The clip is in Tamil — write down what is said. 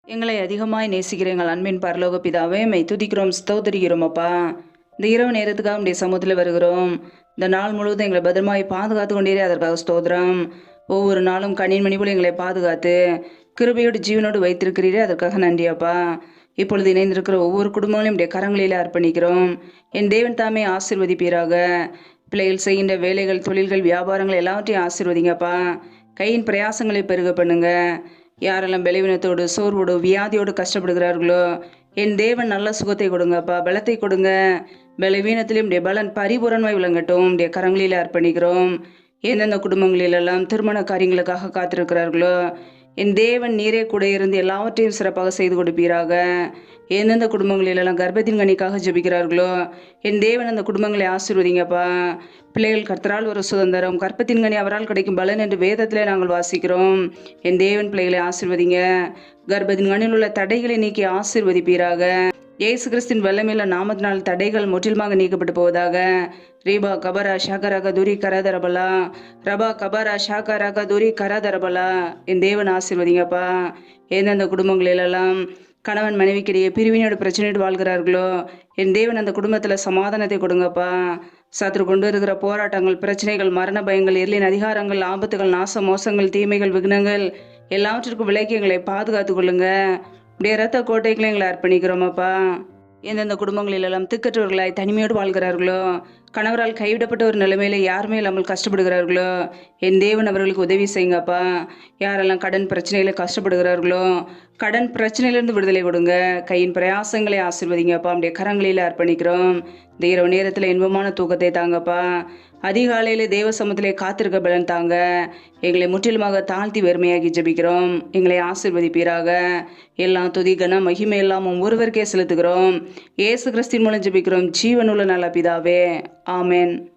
எங்களை அதிகமாய் நேசிக்கிற எங்கள் அன்பின் பரலோக பிதாவே, மை துதிக்கிறோம், ஸ்தோத்திரிக்கிறோம் அப்பா. இந்த இரவு நேரத்துக்காக உடைய சமூகத்தில் வருகிறோம். இந்த நாள் முழுவதும் எங்களை பத்திரமாய் பாதுகாத்து கொண்டீரே, அதற்காக ஸ்தோத்திரம். ஒவ்வொரு நாளும் கண்ணின் மணி போல எங்களை பாதுகாத்து கிருபையோடு ஜீவனோடு வைத்திருக்கிறீரே, அதற்காக நன்றி அப்பா. இப்பொழுது இணைந்திருக்கிற ஒவ்வொரு குடும்பங்களையும் உடைய கரங்களிலே அர்ப்பணிக்கிறோம். என் தேவன் தாமே ஆசீர்வதிப்பீராக. பிள்ளைகள் செய்கின்ற வேலைகள், தொழில்கள், வியாபாரங்கள் எல்லாவற்றையும் ஆசீர்வதிங்கப்பா. கையின் பிரயாசங்களை பெருக பண்ணுங்க. யாரெல்லாம் பலவீனத்தோடு, சோர்வோடு, வியாதியோடு கஷ்டப்படுகிறார்களோ, என் தேவன் நல்ல சுகத்தை கொடுங்கப்பா, பலத்தை கொடுங்க. பலவீனத்திலும் உடைய பலன் பரிபூரணமாய் விளங்கட்டும். உடைய கரங்களில் அர்ப்பணிக்கிறோம். எந்தெந்த குடும்பங்களிலெல்லாம் திருமண காரியங்களுக்காக காத்திருக்கிறார்களோ, என் தேவன் நீரே கூட இருந்து எல்லாவற்றையும் சிறப்பாக செய்து கொடுப்பீராக. எந்தெந்த குடும்பங்களிலெல்லாம் கர்ப்பத்தின் கனிக்காக ஜெபிக்கிறார்களோ, என் தேவன் அந்த குடும்பங்களை ஆசீர்வதிங்கப்பா. பிள்ளைகள் கர்த்தரால் ஒரு சுதந்திரம், கர்ப்பத்தின் கனி அவரால் கிடைக்கும் பலன் என்று வேதத்திலே நாங்கள் வாசிக்கிறோம். என் தேவன் பிள்ளைகளை ஆசீர்வதிங்க. கர்ப்பத்தின் கனியில் உள்ள தடைகளை நீக்கி ஆசீர்வதிப்பீராக. இயேசு கிறிஸ்தின் வல்லமையுள்ள நாமத்தினால் தடைகள் முற்றிலுமாக நீக்கப்பட்டு போவதாக. ரீபா கபரா ஷாகராக துரி கரதரபலா, ரபா கபரா ஷாகராக துரி கரதரபலா. என் தேவன் ஆசீர்வதிங்கப்பா. எந்தெந்த குடும்பங்களிலெல்லாம் கணவன் மனைவிக்கிடையே பிரிவினோட பிரச்சனையோடு வாழ்கிறார்களோ, என் தேவன் அந்த குடும்பத்தில் சமாதானத்தை கொடுங்கப்பா. சத்ரு கொண்டு இருக்கிற போராட்டங்கள், பிரச்சனைகள், மரண பயங்கள், எல்லின் அதிகாரங்கள், ஆபத்துகள், நாச மோசங்கள், தீமைகள், விக்னங்கள் எல்லாவற்றிற்கும் விலக்கி எங்களை பாதுகாத்து கொள்ளுங்க. உடைய ரத்த கோட்டைகளை எங்களை அர்ப்பணிக்கிறோமப்பா. எந்தெந்த குடும்பங்களிலெல்லாம் திக்கற்றவர்களாய் தனிமையோடு வாழ்கிறார்களோ, கணவரால் கைவிடப்பட்ட ஒரு நிலைமையில யாருமே இல்லாமல் கஷ்டப்படுகிறார்களோ, என் தேவன் அவர்களுக்கு உதவி செய்யுங்கப்பா. யாரெல்லாம் கடன் பிரச்சனையில கஷ்டப்படுகிறார்களோ, கடன் பிரச்சனையிலிருந்து விடுதலை கொடுங்க. கையின் பிரயாசங்களை ஆசீர்வதிங்கப்பா. நம்முடைய கரங்களில் அர்ப்பணிக்கிறோம். இந்த இரவு நேரத்தில் இன்பமான தூக்கத்தை தாங்கப்பா. அதிகாலையில் தேவ சமூகத்திலே காத்திருக்க பலன் தாங்க. எங்களை முற்றிலுமாக தாழ்த்தி வெறுமையாகி ஜெபிக்கிறோம். எங்களை ஆசீர்வதிப்பீராக. எல்லாம் துதி கன மகிமை எல்லாம் ஒருவருக்கே செலுத்துகிறோம். இயேசு கிறிஸ்தின் மூலம் ஜெபிக்கிறோம், ஜீவனுள்ள நல்ல பிதாவே. ஆமென்.